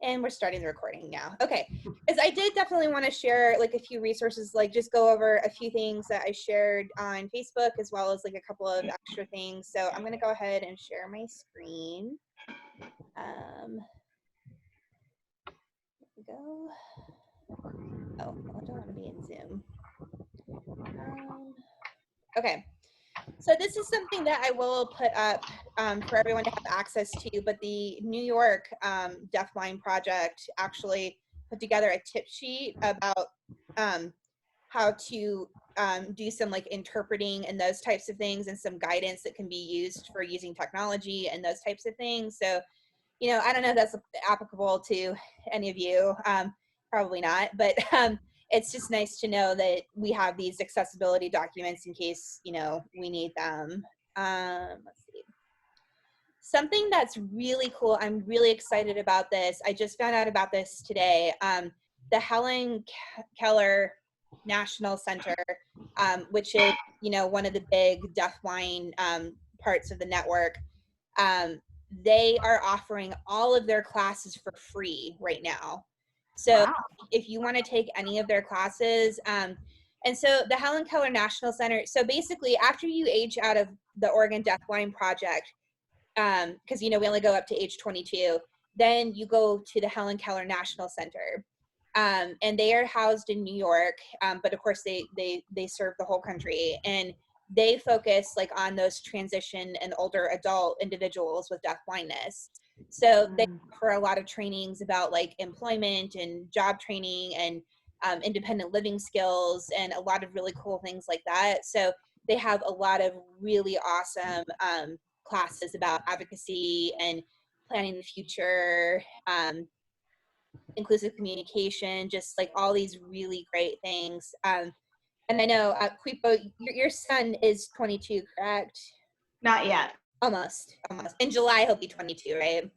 And we're starting the recording now. Okay, because I did definitely want to share like a few resources, like just go over a few things that I shared on Facebook, as well as like a couple of extra things. So I'm going to go ahead and share my screen. There we go. Oh, I don't want to be in Zoom. Okay. So this is something that I will put up for everyone to have access to, but the New York Deafblind Project actually put together a tip sheet about how to do some like interpreting and those types of things, and some guidance that can be used for using technology and those types of things. So, you know, I don't know if that's applicable to any of you, probably not, but it's just nice to know that we have these accessibility documents in case, you know, we need them. Let's see. Something that's really cool, I'm really excited about this. I just found out about this today. The Helen Keller National Center, which is, you know, one of the big deafblind parts of the network, they are offering all of their classes for free right now. So wow. If you want to take any of their classes, and so the Helen Keller National Center, so basically after you age out of the Oregon Deafblind Project, because, you know, we only go up to age 22, then you go to the Helen Keller National Center. And they are housed in New York, but of course they serve the whole country, and they focus like on those transition and older adult individuals with deaf blindness. So they offer a lot of trainings about like employment and job training and independent living skills and a lot of really cool things like that. So they have a lot of really awesome classes about advocacy and planning the future, inclusive communication, just like all these really great things. And I know, Quipo, your son is 22, correct? Not yet. Almost. In July, he'll be 22, right?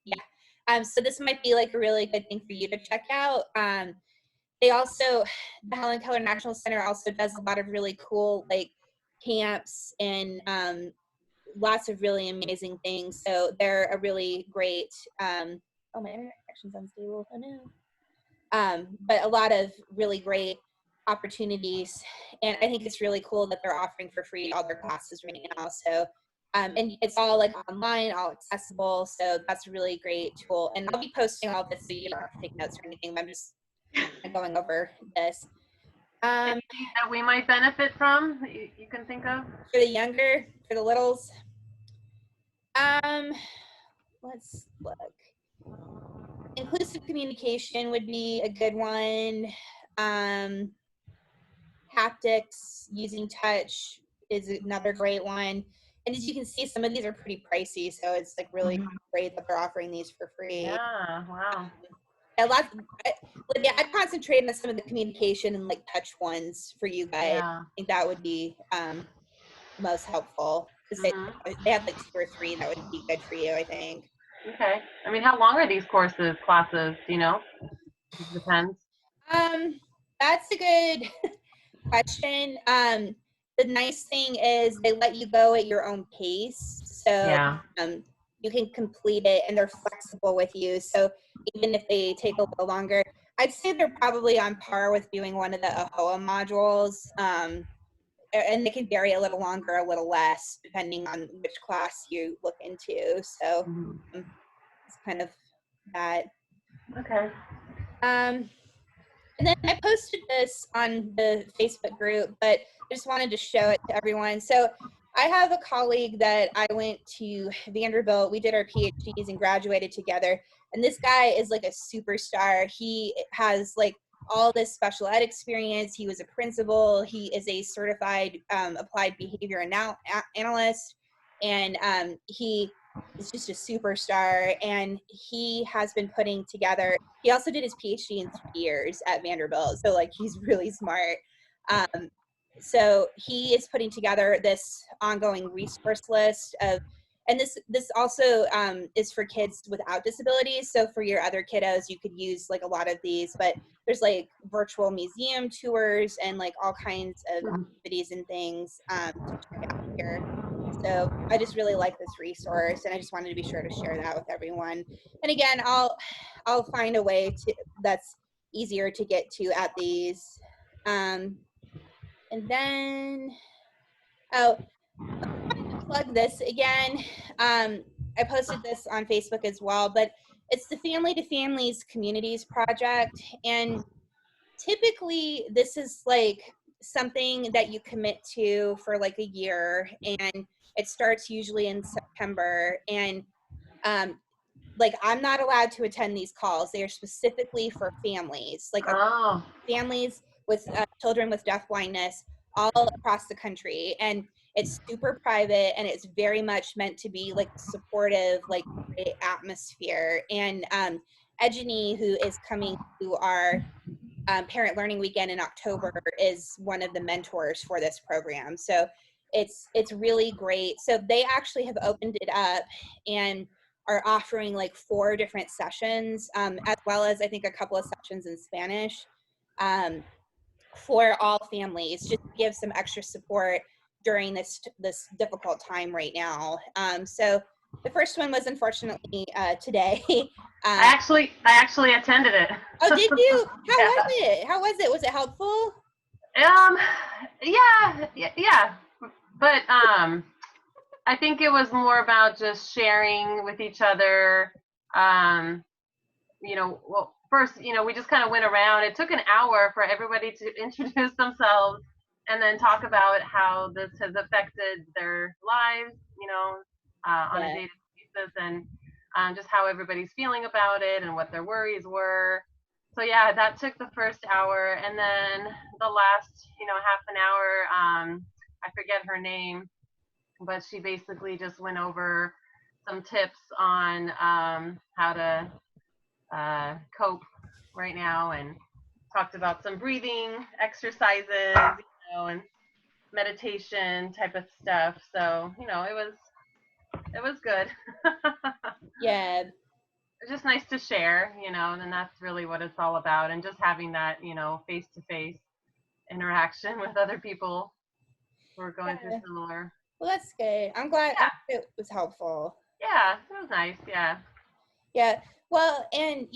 Yeah. So this might be like a really good thing for you to check out. They also, the Helen Keller National Center also does a lot of really cool like camps and lots of really amazing things. So they're a really great, oh, my internet connection's unstable, oh no. But a lot of really great opportunities, and I think it's really cool that they're offering for free all their classes right now. So and it's all like online, all accessible, so that's a really great tool. And I'll be posting all this so you don't have to take notes or anything, but I'm just going over this. Anything that we might benefit from that you can think of? For the younger, for the littles, let's look. Inclusive communication would be a good one. Haptics, using touch is another great one. And as you can see, some of these are pretty pricey, so it's like really great that they're offering these for free. Yeah, wow. I concentrated on some of the communication and like touch ones for you guys. Yeah. I think that would be most helpful, because they have like 2 or 3 that would be good for you, I think. Okay. I mean, how long are these classes, do you know? It depends. That's a good question. The nice thing is they let you go at your own pace. So yeah. You can complete it, and they're flexible with you. So even if they take a little longer, I'd say they're probably on par with doing one of the AHOA modules. And they can vary a little longer, a little less, depending on which class you look into. So it's kind of that. Okay. And then I posted this on the Facebook group, but I just wanted to show it to everyone. So I have a colleague that I went to Vanderbilt. We did our PhDs and graduated together. And this guy is like a superstar. He has like all this special ed experience. He was a principal. He is a certified applied behavior analyst. And he is just a superstar. And he has been putting together, he also did his PhD in 3 years at Vanderbilt. So like he's really smart. So he is putting together this ongoing resource list of, and this also is for kids without disabilities. So for your other kiddos, you could use like a lot of these, but there's like virtual museum tours and like all kinds of activities and things to check out here. So I just really like this resource, and I just wanted to be sure to share that with everyone. And again, I'll I'll find a way to that's easier to get to at these. And then, oh, plug this again. I posted this on Facebook as well, but it's the Family to Families Communities Project. And typically this is like something that you commit to for like a year, and it starts usually in September. And like, I'm not allowed to attend these calls. They are specifically for families, like Oh. families with children with deaf blindness all across the country. And it's super private, and it's very much meant to be like supportive, like atmosphere. And Ejani, who is coming to our Parent Learning Weekend in October, is one of the mentors for this program. So it's really great. So they actually have opened it up and are offering like 4 different sessions, as well as I think a couple of sessions in Spanish, for all families, just to give some extra support during this difficult time right now. So the first one was unfortunately today. I actually attended it. Oh, did you? How Yeah. was it? How was it? Was it helpful? Yeah. But I think it was more about just sharing with each other. Well, first, we just kind of went around. It took an hour for everybody to introduce themselves and then talk about how this has affected their lives, on a Yeah. daily basis, and just how everybody's feeling about it and what their worries were. So yeah, that took the first hour, and then the last, half an hour, I forget her name, but she basically just went over some tips on how to cope right now, and talked about some breathing exercises, and meditation type of stuff. So, it was good. Yeah. It's just nice to share, and that's really what it's all about. And just having that, face to face interaction with other people who are going through Yeah. similar. Well, that's good. I'm glad Yeah. it was helpful. Yeah, it was nice. Yeah. Yeah. Well, and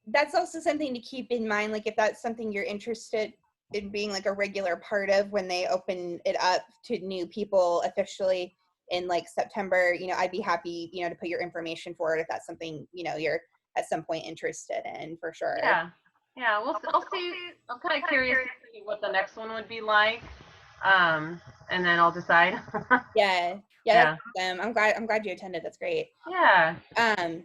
that's also something to keep in mind. Like, if that's something you're interested in being like a regular part of when they open it up to new people officially in like September, I'd be happy, to put your information forward if that's something, you're at some point interested in, for sure. Yeah. Yeah. I'll see. I'm kind of curious to see what the next one would be like. And then I'll decide. Yeah. Yeah. Yeah. That's awesome. I'm glad you attended. That's great. Yeah. Um,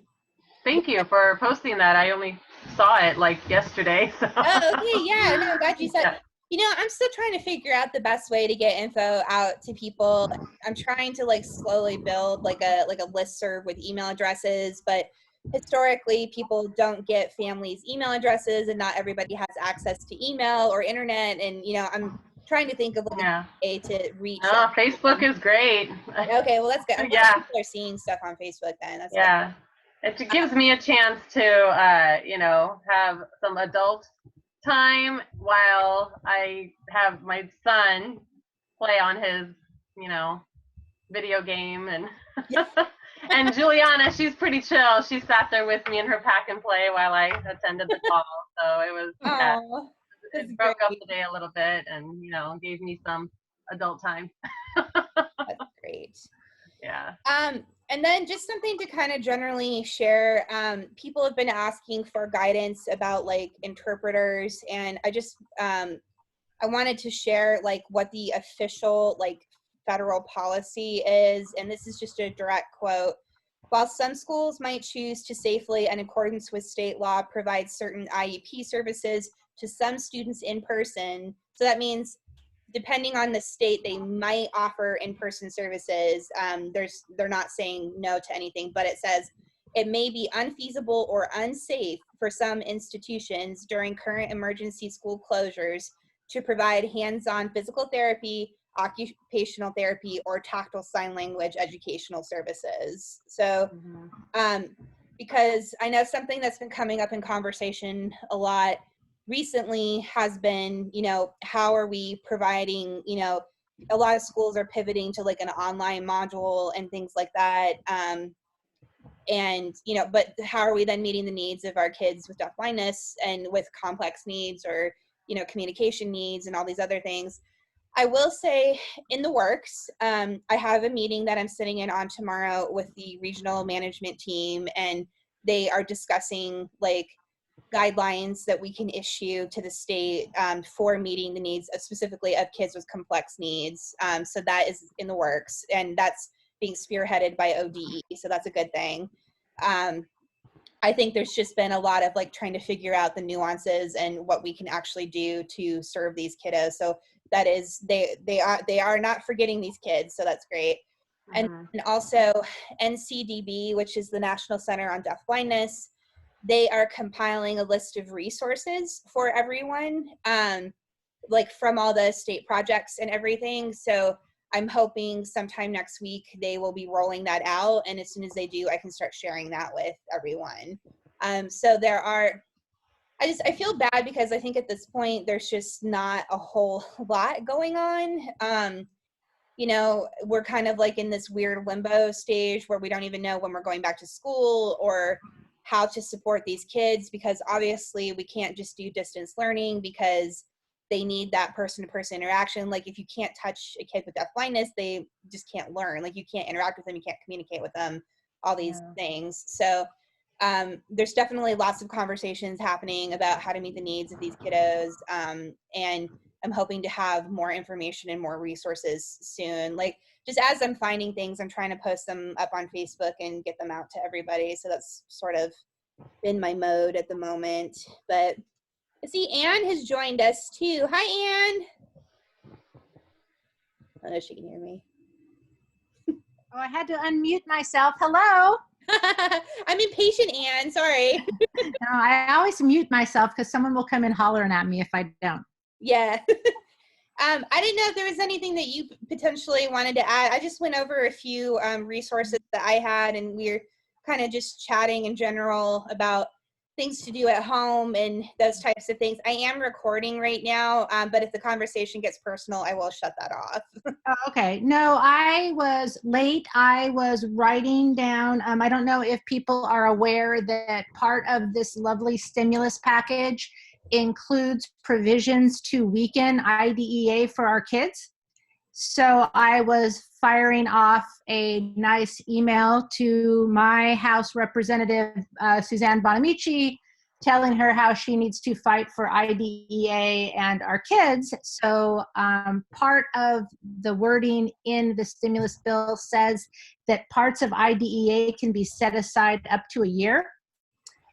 Thank you for posting that. I only saw it like yesterday. So. Oh, okay. Yeah, no, I'm glad you said. Yeah. I'm still trying to figure out the best way to get info out to people. I'm trying to like slowly build like a listserv with email addresses, but historically people don't get families' email addresses, and not everybody has access to email or internet. And I'm trying to think of like Yeah. a way to reach Oh, out. Facebook is great. Okay, well that's good. I'm glad Yeah. people are seeing stuff on Facebook then. That's Yeah. It gives me a chance to, have some adult time while I have my son play on his, video game. And good. and Juliana, she's pretty chill. She sat there with me in her pack and play while I attended the call. So it was, Oh, that's it broke up great. the day a little bit, and gave me some adult time. That's great. Yeah. And then just something to kind of generally share. People have been asking for guidance about like interpreters, and I wanted to share like what the official like federal policy is, and this is just a direct quote. While some schools might choose to safely, and in accordance with state law, provide certain IEP services to some students in person, so that means depending on the state, they might offer in-person services. They're not saying no to anything, but it says it may be unfeasible or unsafe for some institutions during current emergency school closures to provide hands-on physical therapy, occupational therapy, or tactile sign language educational services. So, because I know something that's been coming up in conversation a lot recently has been, how are we providing, a lot of schools are pivoting to like an online module and things like that. And, but how are we then meeting the needs of our kids with deafblindness and with complex needs, or, communication needs and all these other things? I will say, in the works, I have a meeting that I'm sitting in on tomorrow with the regional management team, and they are discussing like guidelines that we can issue to the state for meeting the needs specifically of kids with complex needs. So that is in the works, and that's being spearheaded by ODE. So that's a good thing. I think there's just been a lot of like trying to figure out the nuances and what we can actually do to serve these kiddos. So that is, they are not forgetting these kids. So that's great. And also NCDB, which is the National Center on Deafblindness, they are compiling a list of resources for everyone, like from all the state projects and everything. So I'm hoping sometime next week they will be rolling that out, and as soon as they do, I can start sharing that with everyone. So there are, I feel bad because I think at this point there's just not a whole lot going on. We're kind of like in this weird limbo stage where we don't even know when we're going back to school or how to support these kids, because obviously we can't just do distance learning because they need that person-to-person interaction. Like if you can't touch a kid with deafblindness, they just can't learn. Like you can't interact with them, you can't communicate with them, all these things. So there's definitely lots of conversations happening about how to meet the needs of these kiddos. And I'm hoping to have more information and more resources soon. Like just as I'm finding things, I'm trying to post them up on Facebook and get them out to everybody. So that's sort of been my mode at the moment. But I see Anne has joined us too. Hi, Anne. I don't know if she can hear me. Oh, I had to unmute myself. Hello. I'm impatient, Anne. Sorry. No, I always mute myself because someone will come in hollering at me if I don't. Yeah. I didn't know if there was anything that you potentially wanted to add. I just went over a few resources that I had, and we're kind of just chatting in general about things to do at home and those types of things. I am recording right now, but if the conversation gets personal, I will shut that off. Oh, okay. No, I was late. I was writing down, I don't know if people are aware that part of this lovely stimulus package includes provisions to weaken IDEA for our kids. So I was firing off a nice email to my House Representative, Suzanne Bonamici, telling her how she needs to fight for IDEA and our kids. So part of the wording in the stimulus bill says that parts of IDEA can be set aside up to a year.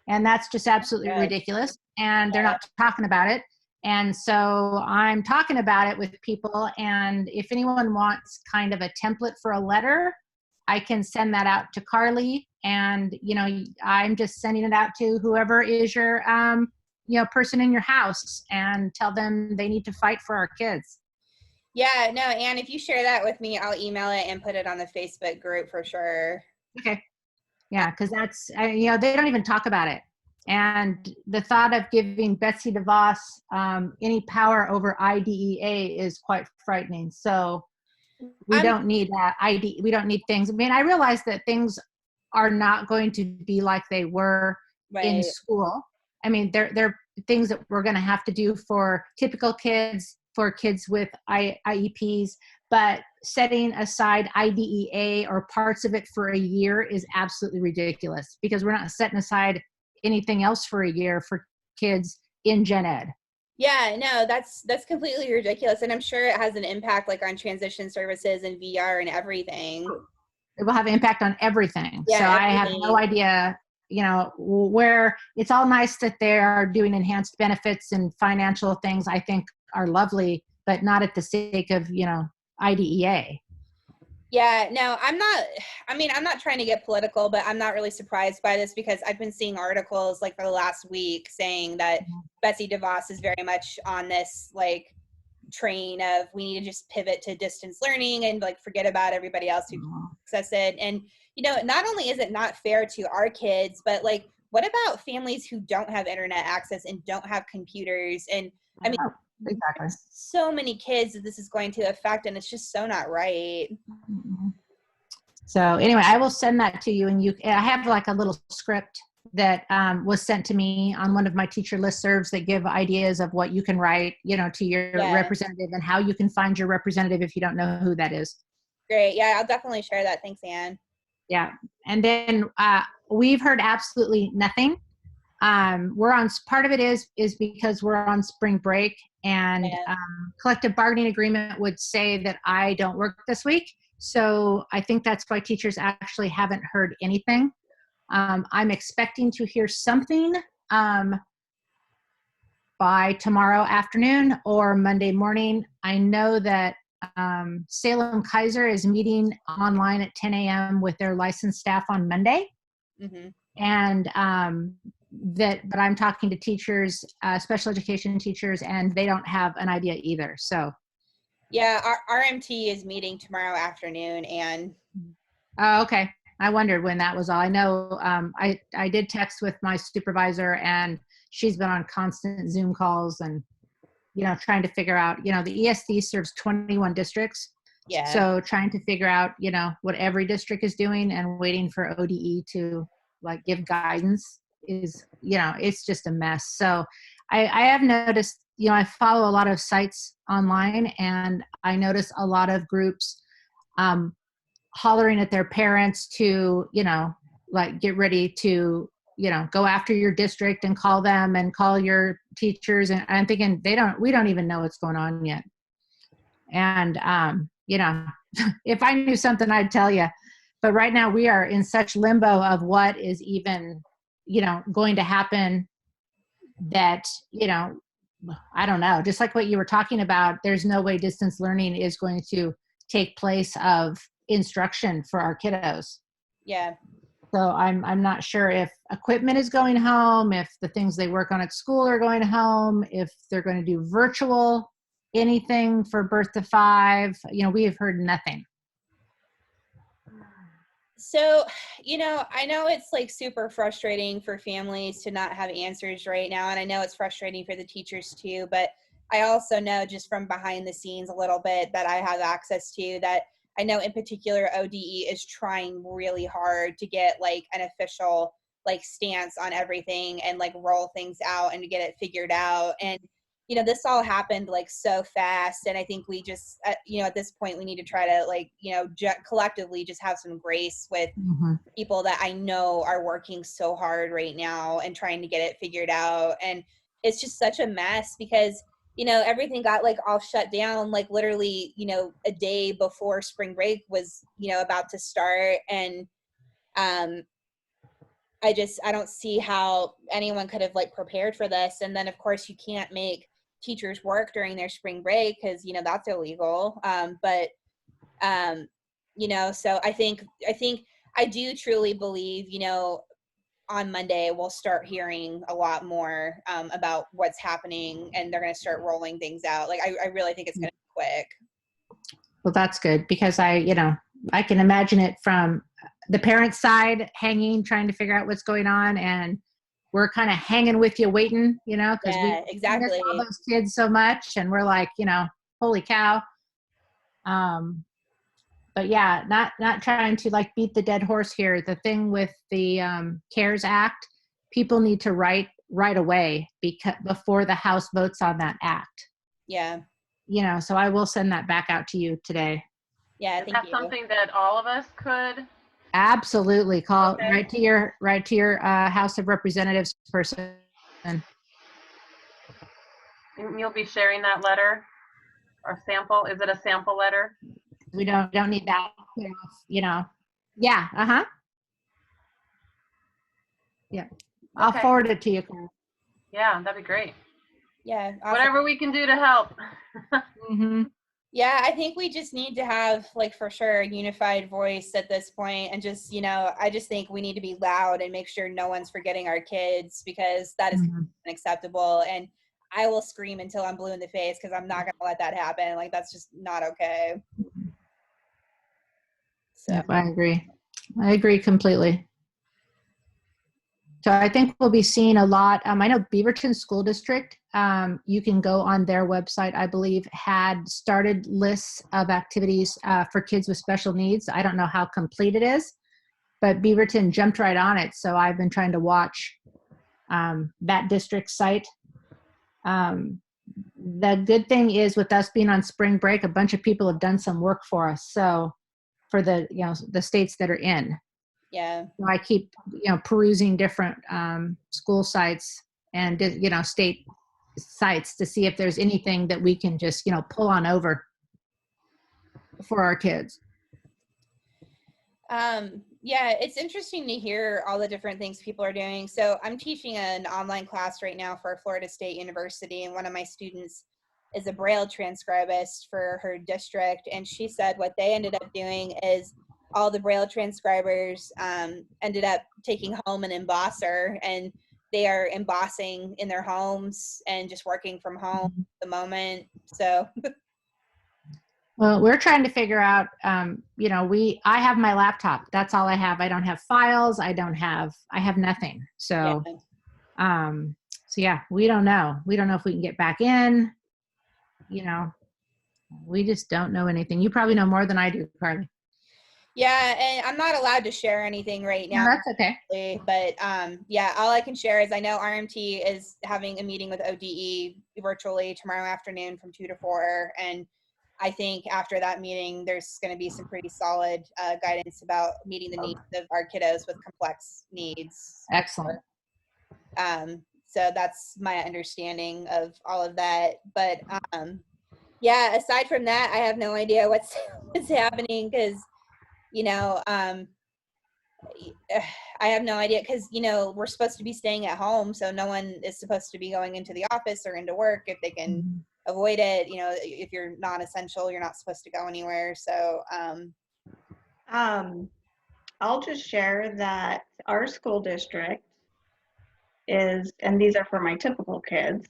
And that's just absolutely ridiculous. And they're not talking about it. And so I'm talking about it with people. And if anyone wants kind of a template for a letter, I can send that out to Carly. And, I'm just sending it out to whoever is your, person in your house, and tell them they need to fight for our kids. Yeah, no, Anne, if you share that with me, I'll email it and put it on the Facebook group for sure. Okay. Yeah, because that's, they don't even talk about it. And the thought of giving Betsy DeVos any power over IDEA is quite frightening. So we don't need that we don't need things. I mean, I realize that things are not going to be like they were in school. I mean, they're things that we're going to have to do for typical kids, for kids with IEPs, but setting aside IDEA or parts of it for a year is absolutely ridiculous, because we're not setting aside anything else for a year for kids in gen ed. Yeah, no, that's completely ridiculous. And I'm sure it has an impact like on transition services and VR and everything. It will have an impact on everything. Yeah, so everything. I have no idea, where it's all nice that they're doing enhanced benefits and financial things I think are lovely, but not at the sake of, IDEA. Yeah, no, I'm not trying to get political, but I'm not really surprised by this, because I've been seeing articles like for the last week saying that Betsy DeVos is very much on this like train of we need to just pivot to distance learning and like forget about everybody else who can access it. And, not only is it not fair to our kids, but like, what about families who don't have internet access and don't have computers? And I mean, exactly. So many kids that this is going to affect, and it's just so not right. So anyway, I will send that to you, and I have like a little script that was sent to me on one of my teacher listservs that give ideas of what you can write, to your Yeah. representative, and how you can find your representative if you don't know who that is. Great. Yeah, I'll definitely share that. Thanks, Anne. Yeah. And then we've heard absolutely nothing. Part of it is because we're on spring break, and Yeah. collective bargaining agreement would say that I don't work this week. So I think that's why teachers actually haven't heard anything. I'm expecting to hear something by tomorrow afternoon or Monday morning. I know that Salem Kaiser is meeting online at 10 a.m. with their licensed staff on Monday. Mm-hmm. And but I'm talking to teachers, special education teachers, and they don't have an idea either. So yeah, our RMT is meeting tomorrow afternoon, and okay. I wondered when that was all. I know I did text with my supervisor, and she's been on constant Zoom calls and trying to figure out, the ESD serves 21 districts. yeah. So trying to figure out, what every district is doing, and waiting for ODE to like give guidance is, it's just a mess. So I have noticed, I follow a lot of sites online, and I notice a lot of groups hollering at their parents to, like get ready to, go after your district and call them and call your teachers. And I'm thinking we don't even know what's going on yet. And, if I knew something, I'd tell you. But right now we are in such limbo of what is even, going to happen, that, I don't know, just like what you were talking about, there's no way distance learning is going to take place of instruction for our kiddos. Yeah. So I'm not sure if equipment is going home, if the things they work on at school are going home, if they're going to do virtual anything for birth to 5. We have heard nothing. So, I know it's like super frustrating for families to not have answers right now. And I know it's frustrating for the teachers too, but I also know just from behind the scenes a little bit that I have access to, that I know in particular ODE is trying really hard to get like an official like stance on everything and like roll things out and to get it figured out. And this all happened like so fast, and I think we just at this point we need to try to like collectively just have some grace with people that I know are working so hard right now and trying to get it figured out. And it's just such a mess because everything got like all shut down like literally a day before spring break was about to start. And I don't see how anyone could have like prepared for this. And then of course you can't make teachers work during their spring break because that's illegal. So I think I do truly believe on Monday we'll start hearing a lot more about what's happening, and they're going to start rolling things out. Like I really think it's going to be quick. Well, that's good, because I can imagine it from the parent side, trying to figure out what's going on, and we're kind of hanging with you, waiting, because we exactly miss all those kids so much, and we're like, holy cow. But yeah, not trying to like beat the dead horse here. The thing with the CARES Act, people need to write right away before the House votes on that act. Yeah. So I will send that back out to you today. Yeah, thank you. That's something that all of us could absolutely call. Okay. Right to your House of Representatives person. And you'll be sharing that letter or sample. Is it a sample letter? We don't need that. Yeah. Yeah. I'll forward it to you. Yeah, that'd be great. Yeah. Awesome. Whatever we can do to help. Yeah, I think we just need to have, like, for sure, a unified voice at this point, and just, I just think we need to be loud and make sure no one's forgetting our kids, because that is unacceptable. And I will scream until I'm blue in the face, because I'm not going to let that happen. Like, that's just not okay. So. Yep, I agree. I agree completely. So I think we'll be seeing a lot. I know Beaverton School District you can go on their website, I believe, had started lists of activities for kids with special needs. I don't know how complete it is, but Beaverton jumped right on it. So I've been trying to watch that district site. The good thing is with us being on spring break, a bunch of people have done some work for us. So for the, the states that are in. Yeah. So I keep, perusing different school sites and, state sites to see if there's anything that we can just, pull on over for our kids. Yeah, it's interesting to hear all the different things people are doing. So I'm teaching an online class right now for Florida State University, and one of my students is a Braille transcribist for her district, and she said what they ended up doing is all the Braille transcribers ended up taking home an embosser, and they are embossing in their homes and just working from home at the moment. So Well, we're trying to figure out, I have my laptop. That's all I have. I don't have files. I have nothing. So, yeah. Yeah, we don't know. We don't know if we can get back in, we just don't know anything. You probably know more than I do, Carly. Yeah, and I'm not allowed to share anything right now. No, that's okay. But yeah, all I can share is I know RMT is having a meeting with ODE virtually tomorrow afternoon from 2 to 4, and I think after that meeting, there's going to be some pretty solid guidance about meeting the needs of our kiddos with complex needs. Excellent. So that's my understanding of all of that. But yeah, aside from that, I have no idea what's happening because, I have no idea because, we're supposed to be staying at home. So no one is supposed to be going into the office or into work if they can avoid it. If you're non-essential, you're not supposed to go anywhere. So I'll just share that our school district is, and these are for my typical kids,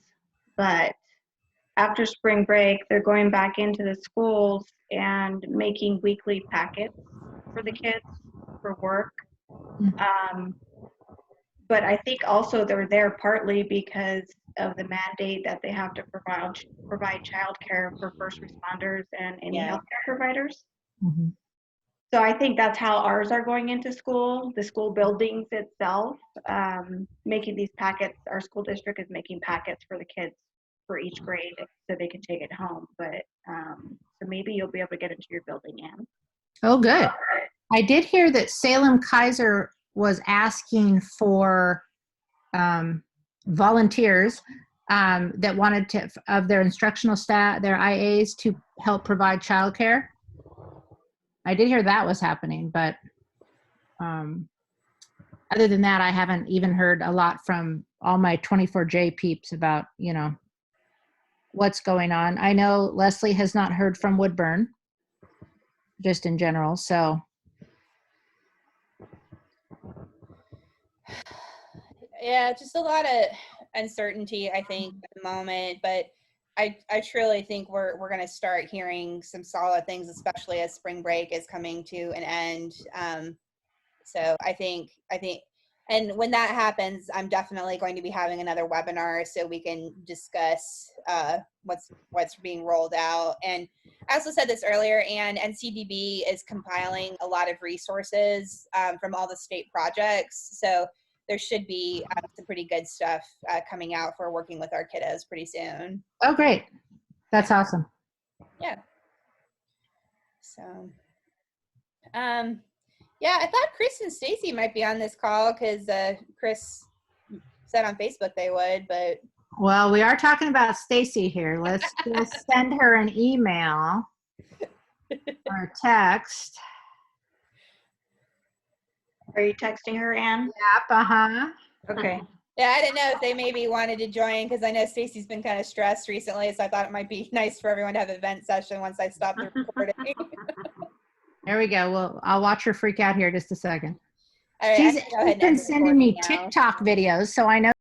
but after spring break, they're going back into the schools and making weekly packets for the kids for work. But I think also they're there partly because of the mandate that they have to provide childcare for first responders and any healthcare providers. Mm-hmm. So I think that's how ours are going into school, the school buildings itself, making these packets. Our school district is making packets for the kids for each grade so they can take it home. But so maybe you'll be able to get into your building, Anne. Oh, good. I did hear that Salem Kaiser was asking for volunteers that wanted to, of their instructional staff, their IAs, to help provide childcare. I did hear that was happening, but other than that, I haven't even heard a lot from all my 24J peeps about, what's going on. I know Leslie has not heard from Woodburn, just in general, so. Yeah, just a lot of uncertainty, I think, at the moment, but I truly think we're going to start hearing some solid things, especially as spring break is coming to an end. So I think, and when that happens, I'm definitely going to be having another webinar so we can discuss what's being rolled out. And I also said this earlier, and NCDB is compiling a lot of resources from all the state projects. So there should be some pretty good stuff coming out for working with our kiddos pretty soon. Oh, great. That's awesome. Yeah. So, yeah, I thought Chris and Stacy might be on this call because Chris said on Facebook they would, but. Well, we are talking about Stacy here. Let's just send her an email or a text. Are you texting her, Anne? Yep, uh-huh. Okay. Yeah, I didn't know if they maybe wanted to join because I know Stacy's been kind of stressed recently, so I thought it might be nice for everyone to have an event session once I stop the recording. There we go. Well, I'll watch her freak out here just a second. All right, She's been sending me now. TikTok videos, so I know